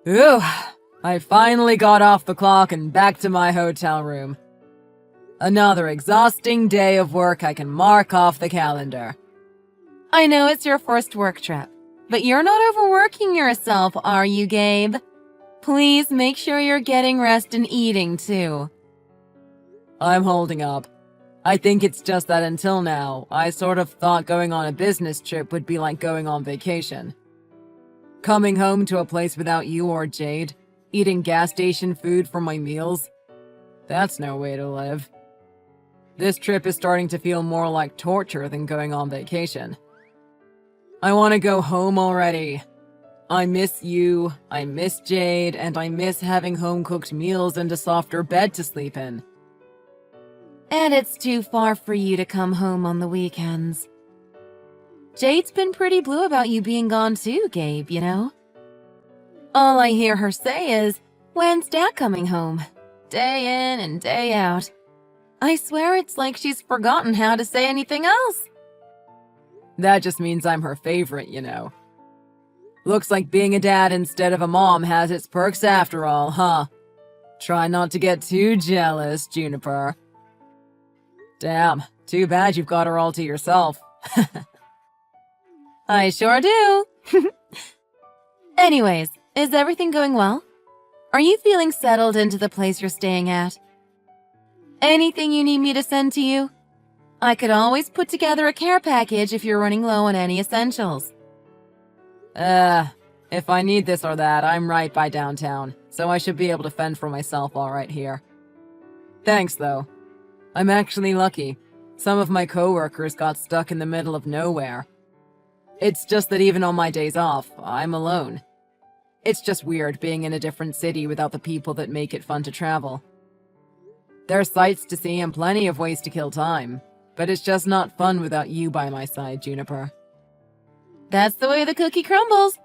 Ooh, I finally got off the clock and back to my hotel room. Another exhausting day of work I can mark off the calendar. I know it's your first work trip, but you're not overworking yourself, are you, Gabe? Please make sure you're getting rest and eating, too. I'm holding up. I think it's just that until now, I sort of thought going on a business trip would be like going on vacation. Coming home to a place without you or Jade, eating gas station food for my meals, that's no way to live. This trip is starting to feel more like torture than going on vacation. I want to go home already. I miss you, I miss Jade, and I miss having home-cooked meals and a softer bed to sleep in. And it's too far for you to come home on the weekends. Jade's been pretty blue about you being gone too, Gabe, you know? All I hear her say is, "When's Dad coming home?" Day in and day out. I swear it's like she's forgotten how to say anything else. That just means I'm her favorite, you know. Looks like being a dad instead of a mom has its perks after all, huh? Try not to get too jealous, Juniper. Damn, too bad you've got her all to yourself. I sure do. Anyways, is everything going well? Are you feeling settled into the place you're staying at? Anything you need me to send to you? I could always put together a care package if you're running low on any essentials. If I need this or that, I'm right by downtown, so I should be able to fend for myself all right here. Thanks, though. I'm actually lucky. Some of my coworkers got stuck in the middle of nowhere. It's just that even on my days off, I'm alone. It's just weird being in a different city without the people that make it fun to travel. There's sights to see and plenty of ways to kill time, but it's just not fun without you by my side, Juniper. That's the way the cookie crumbles.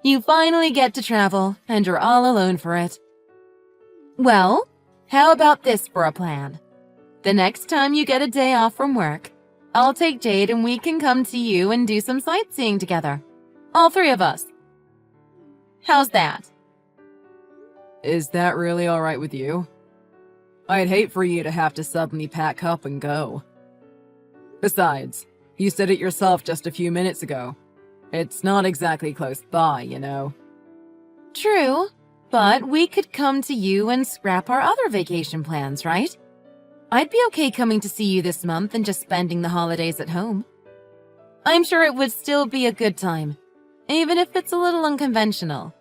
You finally get to travel, and you're all alone for it. Well, how about this for a plan? The next time you get a day off from work, I'll take Jade and we can come to you and do some sightseeing together. All three of us. How's that? Is that really alright with you? I'd hate for you to have to suddenly pack up and go. Besides, you said it yourself just a few minutes ago. It's not exactly close by, you know. True, but we could come to you and scrap our other vacation plans, right? I'd be okay coming to see you this month and just spending the holidays at home. I'm sure it would still be a good time, even if it's a little unconventional.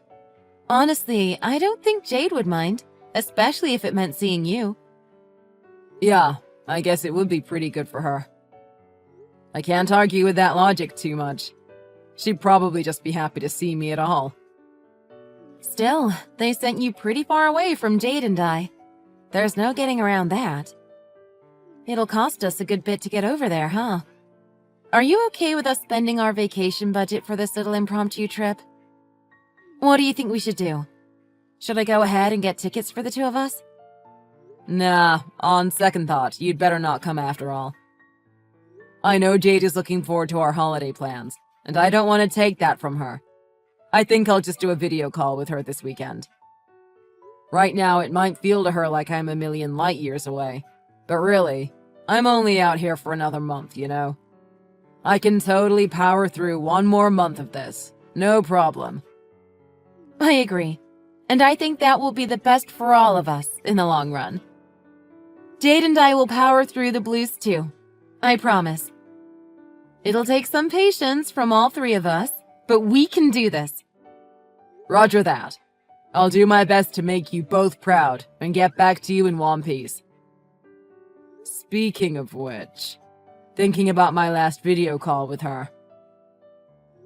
Honestly, I don't think Jade would mind, especially if it meant seeing you. Yeah, I guess it would be pretty good for her. I can't argue with that logic too much. She'd probably just be happy to see me at all. Still, they sent you pretty far away from Jade and I. There's no getting around that. It'll cost us a good bit to get over there, huh? Are you okay with us spending our vacation budget for this little impromptu trip? What do you think we should do? Should I go ahead and get tickets for the two of us? Nah, on second thought, you'd better not come after all. I know Jade is looking forward to our holiday plans, and I don't want to take that from her. I think I'll just do a video call with her this weekend. Right now, it might feel to her like I'm a million light years away, but really, I'm only out here for another month, you know? I can totally power through one more month of this, no problem. I agree, and I think that will be the best for all of us in the long run. Jade and I will power through the blues too, I promise. It'll take some patience from all three of us, but we can do this. Roger that. I'll do my best to make you both proud and get back to you in one piece. Speaking of which, thinking about my last video call with her.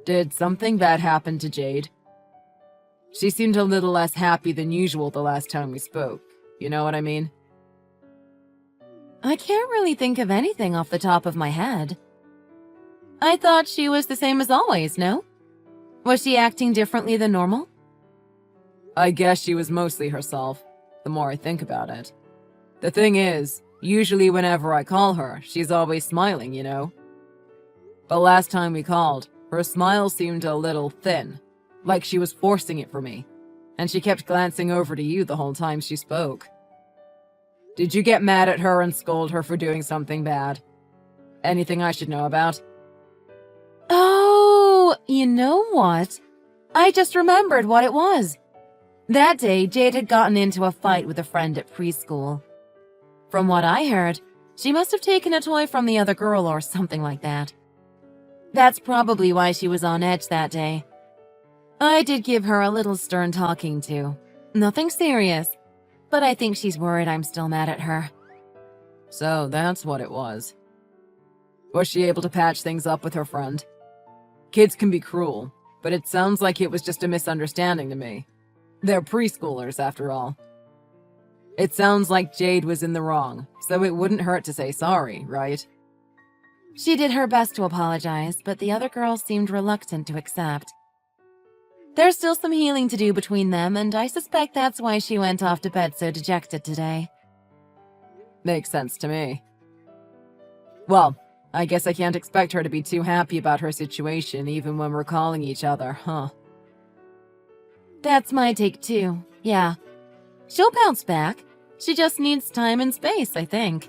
Did something bad happen to Jade? She seemed a little less happy than usual the last time we spoke. You know what I mean? I can't really think of anything off the top of my head. I thought she was the same as always, no? Was she acting differently than normal? I guess she was mostly herself, the more I think about it. The thing is, usually whenever I call her, she's always smiling, you know? But last time we called, her smile seemed a little thin, like she was forcing it for me. and she kept glancing over to you the whole time she spoke. Did you get mad at her and scold her for doing something bad? Anything I should know about? Oh, you know what? I just remembered what it was. That day, Jade had gotten into a fight with a friend at preschool. From what I heard, she must have taken a toy from the other girl or something like that. That's probably why she was on edge that day. I did give her a little stern talking to. Nothing serious, but I think she's worried I'm still mad at her. So that's what it was. Was she able to patch things up with her friend? Kids can be cruel, but it sounds like it was just a misunderstanding to me. They're preschoolers, after all. It sounds like Jade was in the wrong, so it wouldn't hurt to say sorry, right? She did her best to apologize, but the other girl seemed reluctant to accept. There's still some healing to do between them, and I suspect that's why she went off to bed so dejected today. Makes sense to me. Well, I guess I can't expect her to be too happy about her situation even when we're calling each other, huh? That's my take too, yeah. She'll bounce back. She just needs time and space, I think.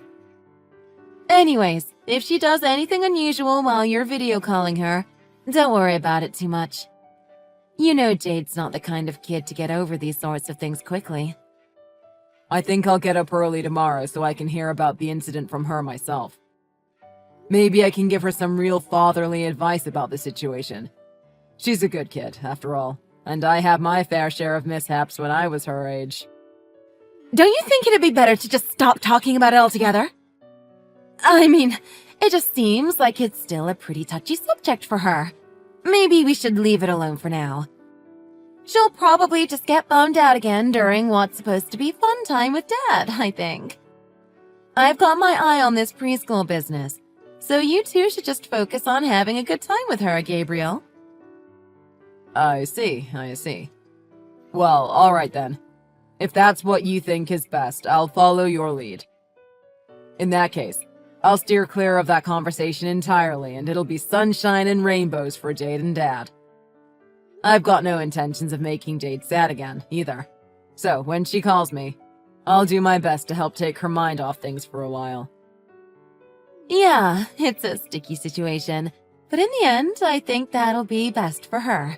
Anyways, if she does anything unusual while you're video calling her, don't worry about it too much. You know Jade's not the kind of kid to get over these sorts of things quickly. I think I'll get up early tomorrow so I can hear about the incident from her myself. Maybe I can give her some real fatherly advice about the situation. She's a good kid, after all, and I had my fair share of mishaps when I was her age. Don't you think it'd be better to just stop talking about it altogether? I mean, it just seems like it's still a pretty touchy subject for her. Maybe we should leave it alone for now. She'll probably just get bummed out again during what's supposed to be fun time with Dad, I think. I've got my eye on this preschool business, so you two should just focus on having a good time with her, Gabriel. I see. Well, alright then. If that's what you think is best, I'll follow your lead. In that case, I'll steer clear of that conversation entirely, and it'll be sunshine and rainbows for Jade and Dad. I've got no intentions of making Jade sad again, either. So, when she calls me, I'll do my best to help take her mind off things for a while. Yeah, it's a sticky situation, but in the end, I think that'll be best for her.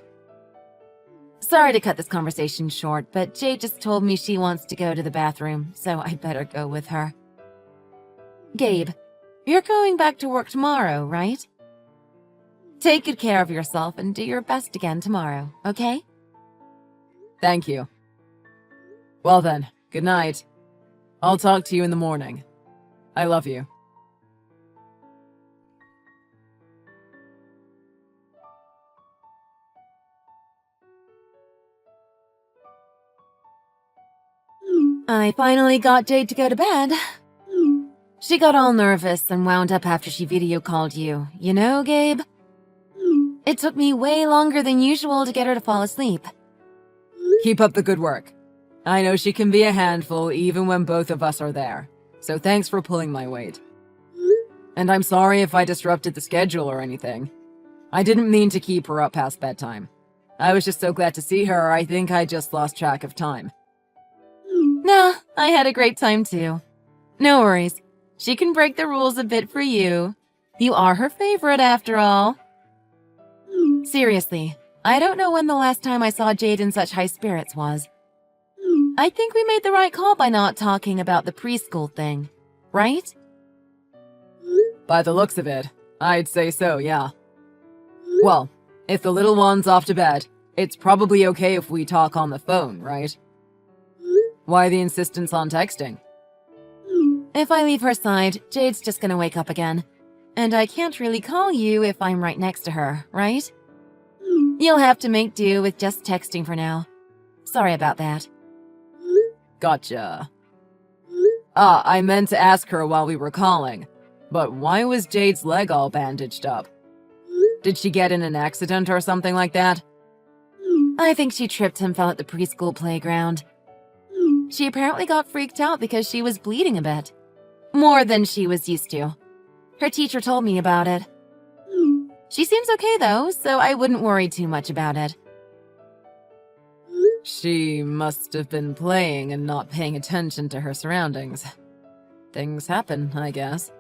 Sorry to cut this conversation short, but Jade just told me she wants to go to the bathroom, so I better go with her. Gabe, you're going back to work tomorrow, right? Take good care of yourself and do your best again tomorrow, okay? Thank you. Well then, good night. I'll talk to you in the morning. I love you. I finally got Jade to go to bed. She got all nervous and wound up after she video called you. You know, Gabe? It took me way longer than usual to get her to fall asleep. Keep up the good work. I know she can be a handful even when both of us are there, so thanks for pulling my weight. And I'm sorry if I disrupted the schedule or anything. I didn't mean to keep her up past bedtime. I was just so glad to see her, I think I just lost track of time. Nah, I had a great time too. No worries. She can break the rules a bit for you. You are her favorite after all. Seriously, I don't know when the last time I saw Jade in such high spirits was. I think we made the right call by not talking about the preschool thing, right? By the looks of it, I'd say so, yeah. Well, if the little one's off to bed, it's probably okay if we talk on the phone, right? Why the insistence on texting? If I leave her side, Jade's just gonna wake up again. And I can't really call you if I'm right next to her, right? You'll have to make do with just texting for now. Sorry about that. Gotcha. I meant to ask her while we were calling, but why was Jade's leg all bandaged up? Did she get in an accident or something like that? I think she tripped and fell at the preschool playground. She apparently got freaked out because she was bleeding a bit. More than she was used to. Her teacher told me about it. She seems okay though, so I wouldn't worry too much about it. She must have been playing and not paying attention to her surroundings. Things happen, I guess.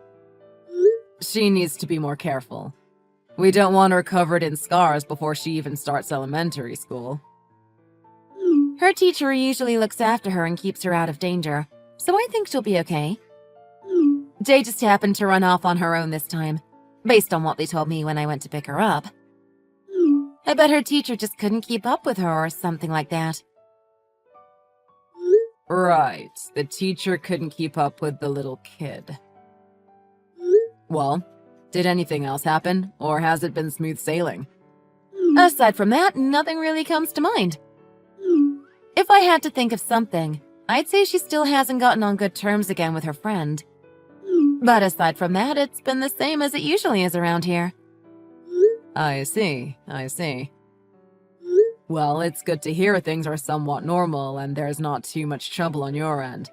She needs to be more careful. We don't want her covered in scars before she even starts elementary school. Her teacher usually looks after her and keeps her out of danger, so I think she'll be okay. Jade just happened to run off on her own this time, based on what they told me when I went to pick her up. I bet her teacher just couldn't keep up with her or something like that. Right, the teacher couldn't keep up with the little kid. Well, did anything else happen, or has it been smooth sailing? Aside from that, nothing really comes to mind. If I had to think of something, I'd say she still hasn't gotten on good terms again with her friend. But aside from that, it's been the same as it usually is around here. I see. Well, it's good to hear things are somewhat normal and there's not too much trouble on your end.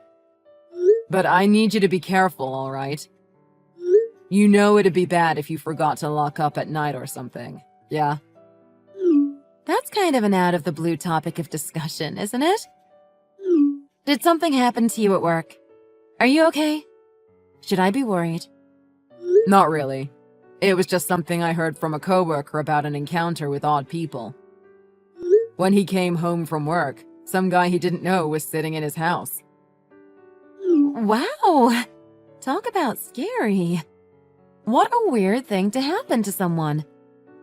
But I need you to be careful, alright? You know it'd be bad if you forgot to lock up at night or something, yeah? That's kind of an out-of-the-blue topic of discussion, isn't it? Did something happen to you at work? Are you okay? Should I be worried? Not really. It was just something I heard from a coworker about an encounter with odd people. When he came home from work, some guy he didn't know was sitting in his house. Wow! Talk about scary. What a weird thing to happen to someone.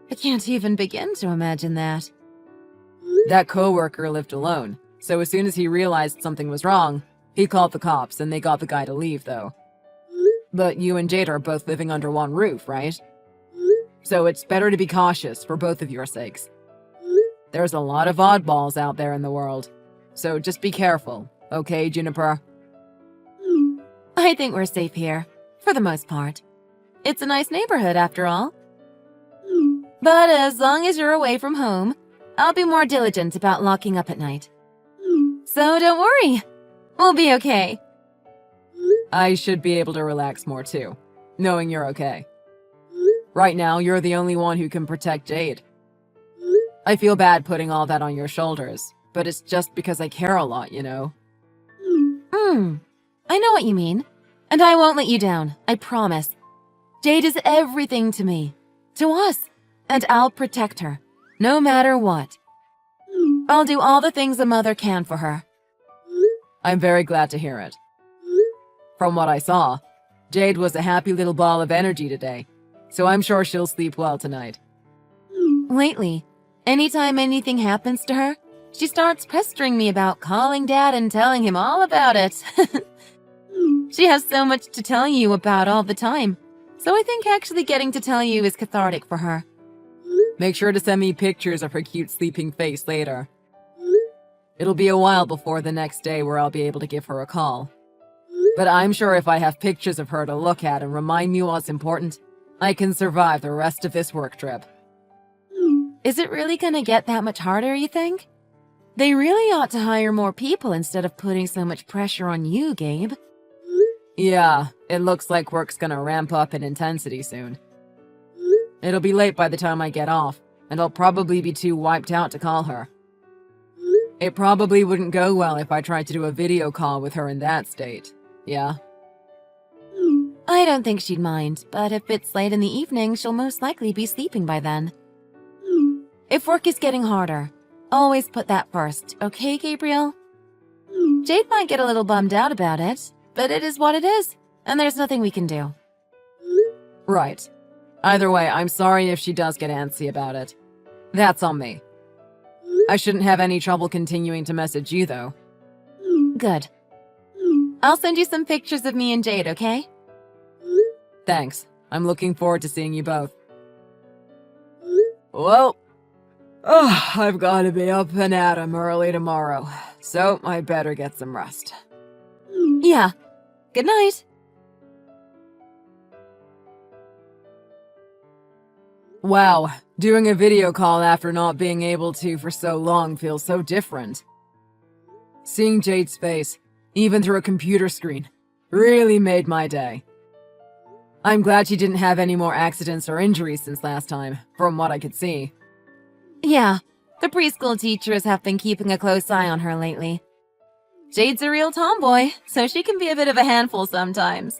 I can't even begin to imagine that. That coworker lived alone, so as soon as he realized something was wrong, he called the cops and they got the guy to leave, though. But you and Jade are both living under one roof, right? So it's better to be cautious for both of your sakes. There's a lot of oddballs out there in the world, so just be careful, okay, Juniper? I think we're safe here, for the most part. It's a nice neighborhood, after all. But as long as you're away from home, I'll be more diligent about locking up at night. So don't worry, we'll be okay. I should be able to relax more too, knowing you're okay. Right now, you're the only one who can protect Jade. I feel bad putting all that on your shoulders, but it's just because I care a lot, you know? I know what you mean, and I won't let you down, I promise. Jade is everything to me, to us, and I'll protect her, no matter what. I'll do all the things a mother can for her. I'm very glad to hear it. From what I saw, Jade was a happy little ball of energy today, so I'm sure she'll sleep well tonight. Lately, anytime anything happens to her, she starts pestering me about calling Dad and telling him all about it. She has so much to tell you about all the time, so I think actually getting to tell you is cathartic for her. Make sure to send me pictures of her cute sleeping face later. It'll be a while before the next day where I'll be able to give her a call. But I'm sure if I have pictures of her to look at and remind me what's important, I can survive the rest of this work trip. Is it really gonna get that much harder, you think? They really ought to hire more people instead of putting so much pressure on you, Gabe. Yeah, it looks like work's gonna ramp up in intensity soon. It'll be late by the time I get off, and I'll probably be too wiped out to call her. It probably wouldn't go well if I tried to do a video call with her in that state, yeah? I don't think she'd mind, but if it's late in the evening, she'll most likely be sleeping by then. If work is getting harder, always put that first, okay, Gabriel? Jade might get a little bummed out about it, but it is what it is, and there's nothing we can do. Right. Either way, I'm sorry if she does get antsy about it. That's on me. I shouldn't have any trouble continuing to message you, though. Good. I'll send you some pictures of me and Jade, okay? Thanks. I'm looking forward to seeing you both. Well, I've got to be up and at 'em early tomorrow, so I better get some rest. Yeah. Good night. Wow, doing a video call after not being able to for so long feels so different. Seeing Jade's face, even through a computer screen, really made my day. I'm glad she didn't have any more accidents or injuries since last time, from what I could see. Yeah, The preschool teachers have been keeping a close eye on her lately. Jade's a real tomboy, so she can be a bit of a handful sometimes.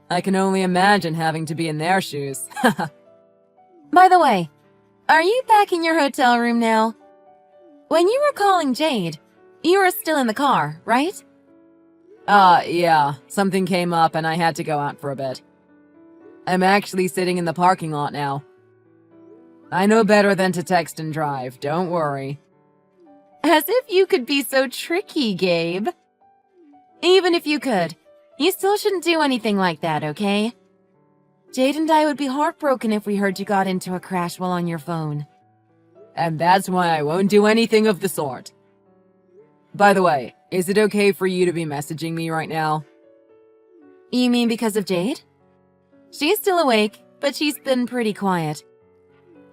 I can only imagine having to be in their shoes. By the way, are you back in your hotel room now? When you were calling Jade, you were still in the car, right? Yeah. Something came up and I had to go out for a bit. I'm actually sitting in the parking lot now. I know better than to text and drive, don't worry. As if you could be so tricky, Gabe. Even if you could, you still shouldn't do anything like that, okay? Jade and I would be heartbroken if we heard you got into a crash while on your phone. And that's why I won't do anything of the sort. By the way, is it okay for you to be messaging me right now? You mean because of Jade? She's still awake, but she's been pretty quiet.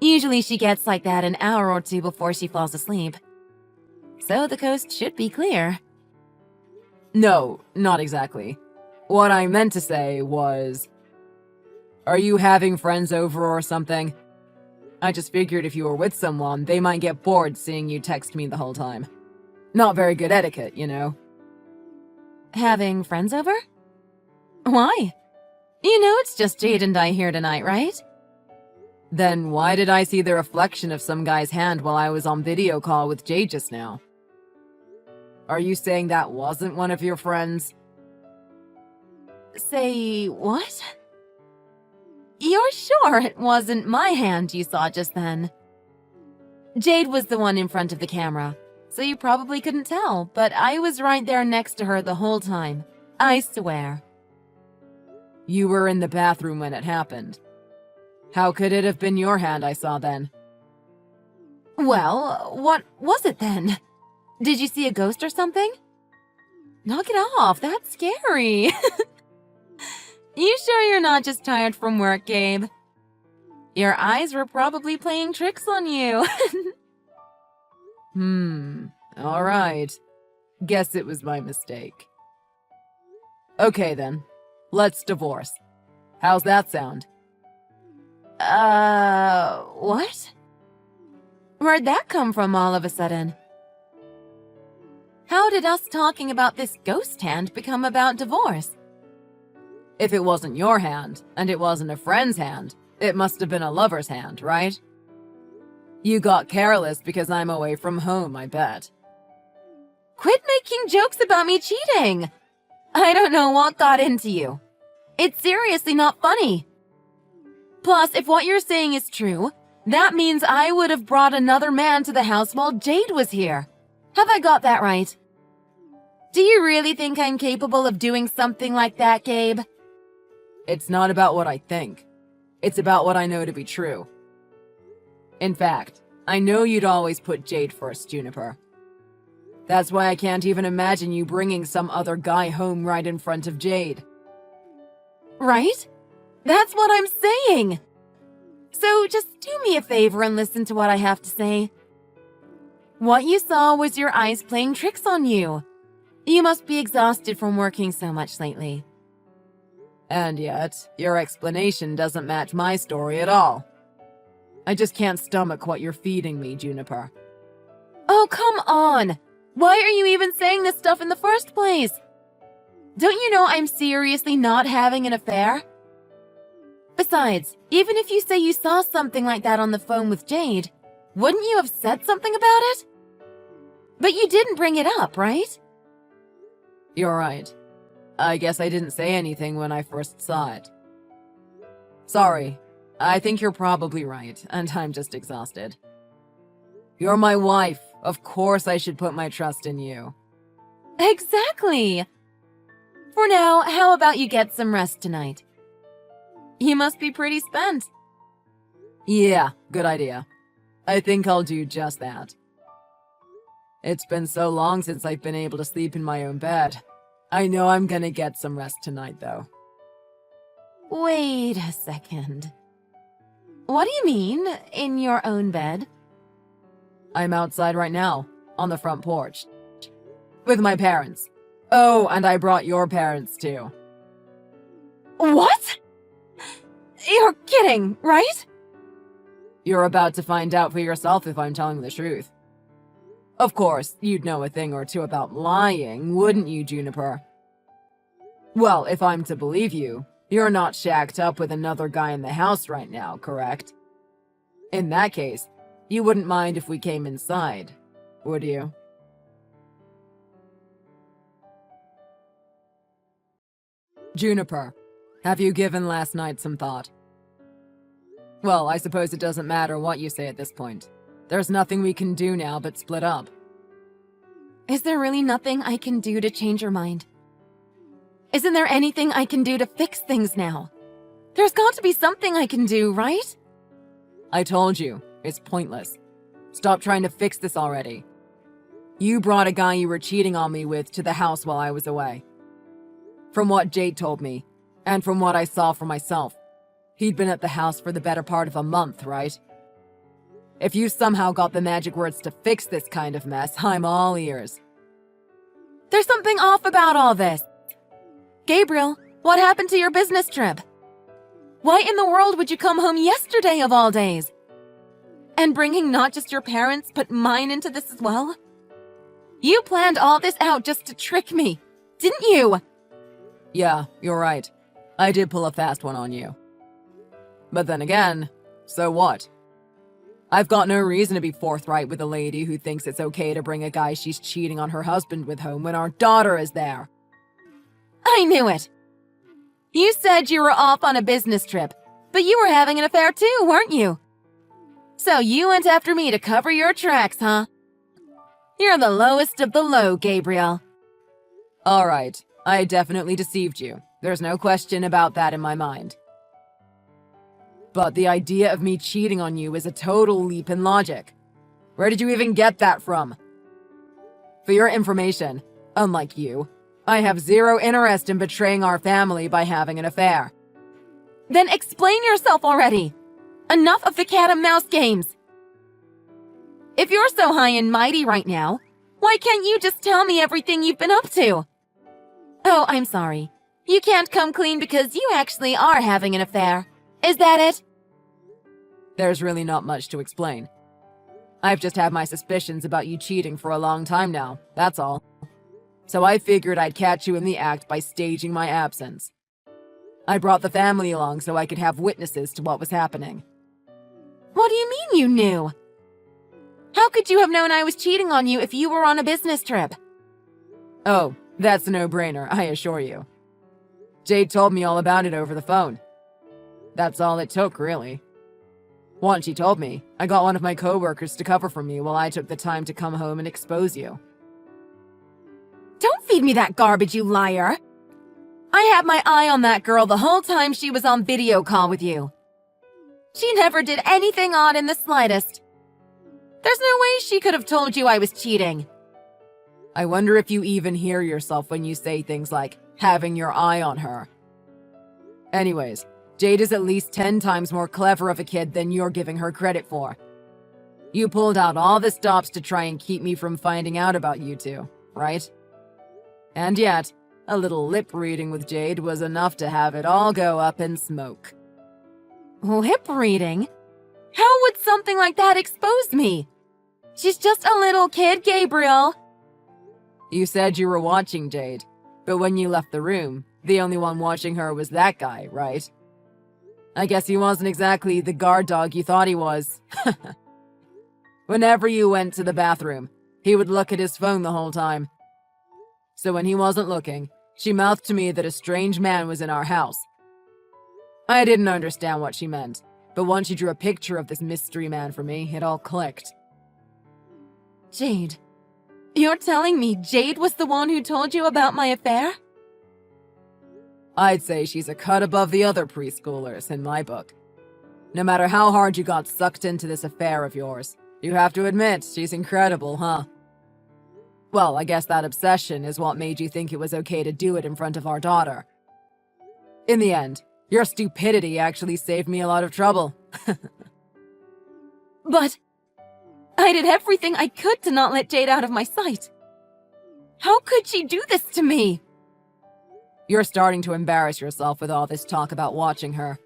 Usually she gets like that an hour or two before she falls asleep. So the coast should be clear. No, not exactly. What I meant to say was... Are you having friends over or something? I just figured if you were with someone, they might get bored seeing you text me the whole time. Not very good etiquette, you know. Having friends over? Why? You know it's just Jade and I here tonight, right? Then why did I see the reflection of some guy's hand while I was on video call with Jade just now? Are you saying that wasn't one of your friends? Say what? You're sure it wasn't my hand you saw just then? Jade was the one in front of the camera, so you probably couldn't tell, but I was right there next to her the whole time. I swear. You were in the bathroom when it happened. How could it have been your hand I saw then? Well, what was it then? Did you see a ghost or something? Knock it off, that's scary. You sure you're not just tired from work, Gabe? Your eyes were probably playing tricks on you. Alright. Guess it was my mistake. Okay then, let's divorce. How's that sound? What? Where'd that come from all of a sudden? How did us talking about this ghost hand become about divorce? If it wasn't your hand, and it wasn't a friend's hand, it must have been a lover's hand, right? You got careless because I'm away from home, I bet. Quit making jokes about me cheating! I don't know what got into you. It's seriously not funny. Plus, if what you're saying is true, that means I would have brought another man to the house while Jade was here. Have I got that right? Do you really think I'm capable of doing something like that, Gabe? It's not about what I think. It's about what I know to be true. In fact, I know you'd always put Jade first, Juniper. That's why I can't even imagine you bringing some other guy home right in front of Jade. Right? That's what I'm saying! So just do me a favor and listen to what I have to say. What you saw was your eyes playing tricks on you. You must be exhausted from working so much lately. And yet, your explanation doesn't match my story at all. I just can't stomach what you're feeding me, Juniper. Oh, come on! Why are you even saying this stuff in the first place? Don't you know I'm seriously not having an affair? Besides, even if you say you saw something like that on the phone with Jade, wouldn't you have said something about it? But you didn't bring it up, right? You're right. I guess I didn't say anything when I first saw it. Sorry. I think you're probably right, and I'm just exhausted. You're my wife. Of course I should put my trust in you. Exactly! For now, how about you get some rest tonight? You must be pretty spent. Yeah, good idea. I think I'll do just that. It's been so long since I've been able to sleep in my own bed. I know I'm gonna get some rest tonight, though. Wait a second. What do you mean, in your own bed? I'm outside right now, on the front porch. With my parents. Oh, and I brought your parents, too. What? You're kidding, right? You're about to find out for yourself if I'm telling the truth. Of course, you'd know a thing or two about lying, wouldn't you, Juniper? Well, if I'm to believe you, you're not shacked up with another guy in the house right now, correct? In that case, you wouldn't mind if we came inside, would you? Juniper, have you given last night some thought? Well, I suppose it doesn't matter what you say at this point. There's nothing we can do now but split up. Is there really nothing I can do to change your mind? Isn't there anything I can do to fix things now? There's got to be something I can do, right? I told you, it's pointless. Stop trying to fix this already. You brought a guy you were cheating on me with to the house while I was away. From what Jade told me, and from what I saw for myself, he'd been at the house for the better part of a month, right? If you somehow got the magic words to fix this kind of mess, I'm all ears. There's something off about all this. Gabriel, what happened to your business trip? Why in the world would you come home yesterday of all days? And bringing not just your parents, but mine into this as well? You planned all this out just to trick me, didn't you? Yeah, you're right. I did pull a fast one on you. But then again, so what? I've got no reason to be forthright with a lady who thinks it's okay to bring a guy she's cheating on her husband with home when our daughter is there. I knew it. You said you were off on a business trip, but you were having an affair too, weren't you? So you went after me to cover your tracks, huh? You're the lowest of the low, Gabriel. All right, I definitely deceived you. There's no question about that in my mind. But the idea of me cheating on you is a total leap in logic. Where did you even get that from? For your information, unlike you, I have zero interest in betraying our family by having an affair. Then explain yourself already. Enough of the cat and mouse games. If you're so high and mighty right now, why can't you just tell me everything you've been up to? Oh, I'm sorry. You can't come clean because you actually are having an affair. Is that it? There's really not much to explain. I've just had my suspicions about you cheating for a long time now, that's all. So I figured I'd catch you in the act by staging my absence. I brought the family along so I could have witnesses to what was happening. What do you mean you knew? How could you have known I was cheating on you if you were on a business trip? Oh, that's a no-brainer, I assure you. Jade told me all about it over the phone. That's all it took, really. Once she told me, I got one of my co-workers to cover for me while I took the time to come home and expose you. Don't feed me that garbage, you liar! I had my eye on that girl the whole time she was on video call with you. She never did anything odd in the slightest. There's no way she could have told you I was cheating. I wonder if you even hear yourself when you say things like, having your eye on her. Anyways, Jade is at least 10 times more clever of a kid than you're giving her credit for. You pulled out all the stops to try and keep me from finding out about you two, right? And yet, a little lip reading with Jade was enough to have it all go up in smoke. Lip reading? How would something like that expose me? She's just a little kid, Gabriel. You said you were watching Jade, but when you left the room, the only one watching her was that guy, right? I guess he wasn't exactly the guard dog you thought he was. Whenever you went to the bathroom, he would look at his phone the whole time. So when he wasn't looking, she mouthed to me that a strange man was in our house. I didn't understand what she meant, but once she drew a picture of this mystery man for me, it all clicked. Jade. You're telling me Jade was the one who told you about my affair? I'd say she's a cut above the other preschoolers in my book. No matter how hard you got sucked into this affair of yours, you have to admit she's incredible, huh? Well, I guess that obsession is what made you think it was okay to do it in front of our daughter. In the end, your stupidity actually saved me a lot of trouble. But I did everything I could to not let Jade out of my sight. How could she do this to me? You're starting to embarrass yourself with all this talk about watching her.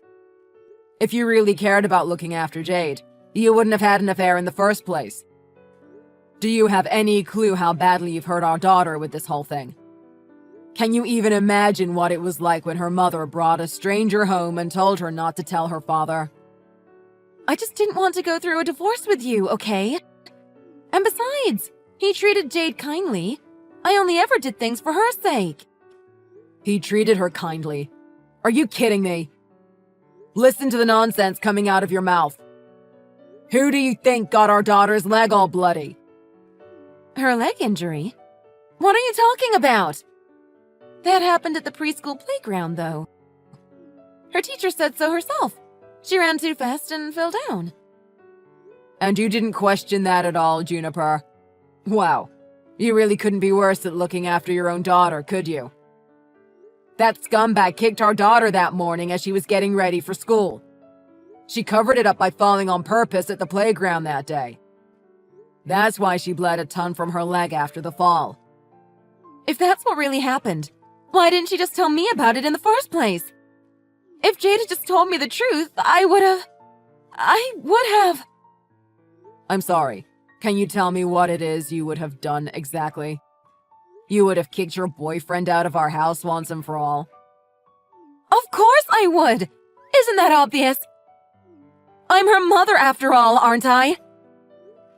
If you really cared about looking after Jade, You wouldn't have had an affair in the first place. Do you have any clue how badly you've hurt our daughter with this whole thing? Can you even imagine what it was like when her mother brought a stranger home and told her not to tell her father? I just didn't want to go through a divorce with you, okay? And besides, he treated Jade kindly. I only ever did things for her sake. He treated her kindly. Are you kidding me? Listen to the nonsense coming out of your mouth. Who do you think got our daughter's leg all bloody? Her leg injury? What are you talking about? That happened at the preschool playground, though. Her teacher said so herself. She ran too fast and fell down. And you didn't question that at all, Juniper? Wow. You really couldn't be worse at looking after your own daughter, could you? That scumbag kicked our daughter that morning as she was getting ready for school. She covered it up by falling on purpose at the playground that day. That's why she bled a ton from her leg after the fall. If that's what really happened, why didn't she just tell me about it in the first place? If Jade had just told me the truth, I would have. I'm sorry. Can you tell me what it is you would have done exactly? You would have kicked your boyfriend out of our house once and for all. Of course I would! Isn't that obvious? I'm her mother after all, aren't I?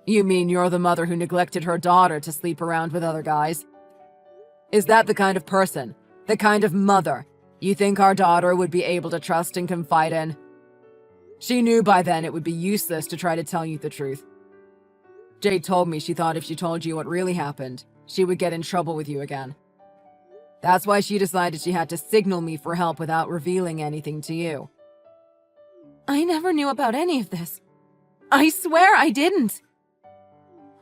You mean you're the mother who neglected her daughter to sleep around with other guys? Is that the kind of person, the kind of mother, you think our daughter would be able to trust and confide in? She knew by then it would be useless to try to tell you the truth. Jade told me she thought if she told you what really happened, she would get in trouble with you again. That's why she decided she had to signal me for help without revealing anything to you. I never knew about any of this. I swear I didn't.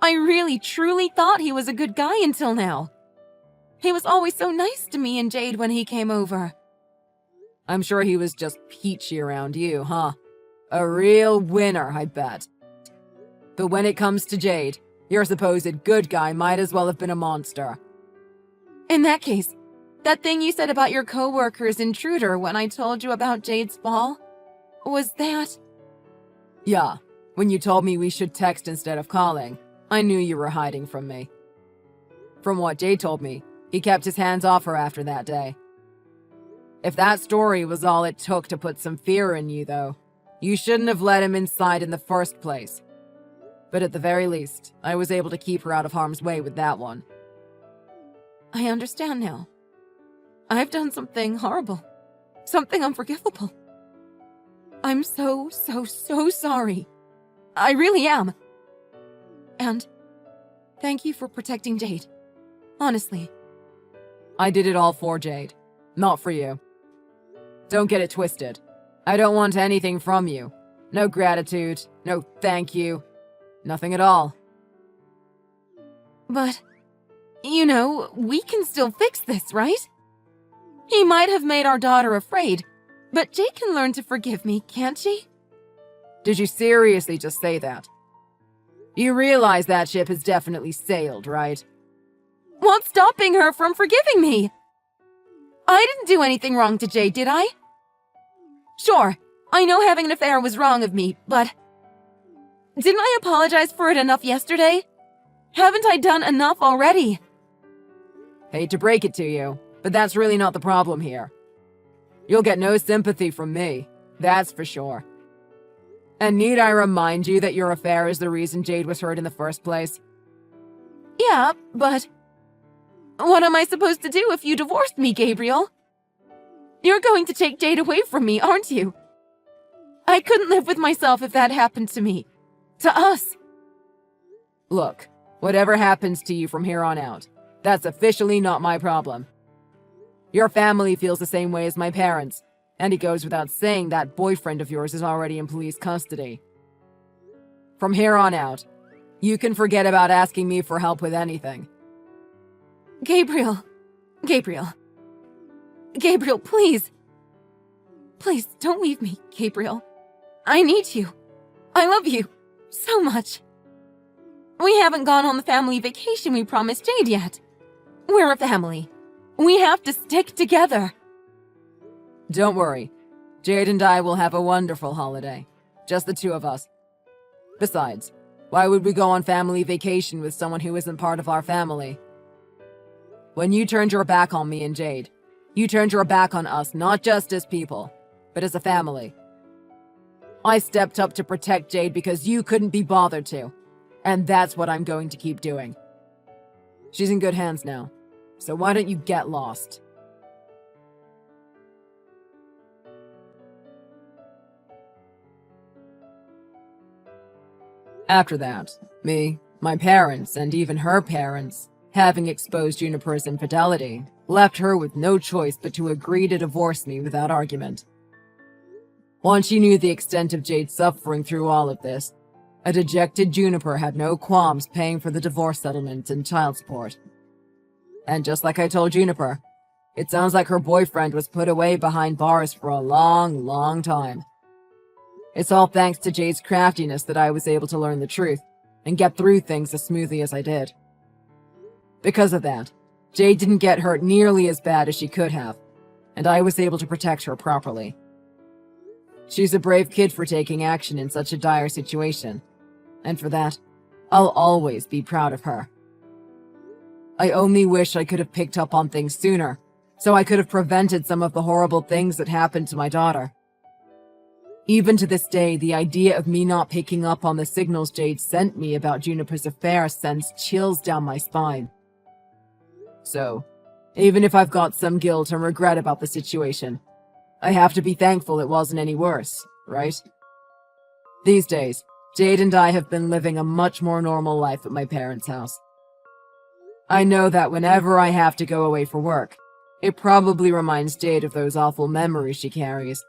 I really, truly thought he was a good guy until now. He was always so nice to me and Jade when he came over. I'm sure he was just peachy around you, huh? A real winner, I bet. But when it comes to Jade, your supposed good guy might as well have been a monster. In that case, that thing you said about your coworker's intruder when I told you about Jade's fall, was that? Yeah, when you told me we should text instead of calling, I knew you were hiding from me. From what Jade told me, he kept his hands off her after that day. If that story was all it took to put some fear in you, though, you shouldn't have let him inside in the first place. But at the very least, I was able to keep her out of harm's way with that one. I understand now. I've done something horrible. Something unforgivable. I'm so sorry. I really am. And thank you for protecting Jade. Honestly. I did it all for Jade, not for you. Don't get it twisted. I don't want anything from you. No gratitude, no thank you. Nothing at all. But, you know, we can still fix this, right? He might have made our daughter afraid, but Jade can learn to forgive me, can't she? Did you seriously just say that? You realize that ship has definitely sailed, right? What's stopping her from forgiving me? I didn't do anything wrong to Jade, did I? Sure, I know having an affair was wrong of me, but didn't I apologize for it enough yesterday? Haven't I done enough already? Hate to break it to you, but that's really not the problem here. You'll get no sympathy from me, that's for sure. And need I remind you that your affair is the reason Jade was hurt in the first place? Yeah, but what am I supposed to do if you divorced me, Gabriel? You're going to take Jade away from me, aren't you? I couldn't live with myself if that happened to me. To us. Look, whatever happens to you from here on out, that's officially not my problem. Your family feels the same way as my parents, and it goes without saying that boyfriend of yours is already in police custody. From here on out, you can forget about asking me for help with anything. Gabriel, please. Please, don't leave me, Gabriel. I need you. I love you so much. We haven't gone on the family vacation we promised Jade yet. We're a family. We have to stick together. Don't worry. Jade and I will have a wonderful holiday. Just the two of us. Besides, why would we go on family vacation with someone who isn't part of our family? When you turned your back on me and Jade, you turned your back on us not just as people, but as a family. I stepped up to protect Jade because you couldn't be bothered to, and that's what I'm going to keep doing. She's in good hands now, so why don't you get lost? After that, me, my parents, and even her parents, having exposed Juniper's infidelity, left her with no choice but to agree to divorce me without argument. Once she knew the extent of Jade's suffering through all of this, a dejected Juniper had no qualms paying for the divorce settlement and child support. And just like I told Juniper, it sounds like her boyfriend was put away behind bars for a long, long time. It's all thanks to Jade's craftiness that I was able to learn the truth and get through things as smoothly as I did. Because of that, Jade didn't get hurt nearly as bad as she could have, and I was able to protect her properly. She's a brave kid for taking action in such a dire situation, and for that, I'll always be proud of her. I only wish I could have picked up on things sooner, so I could have prevented some of the horrible things that happened to my daughter. Even to this day, the idea of me not picking up on the signals Jade sent me about Juniper's affair sends chills down my spine. So, even if I've got some guilt and regret about the situation, I have to be thankful it wasn't any worse, right? These days, Jade and I have been living a much more normal life at my parents' house. I know that whenever I have to go away for work, it probably reminds Jade of those awful memories she carries,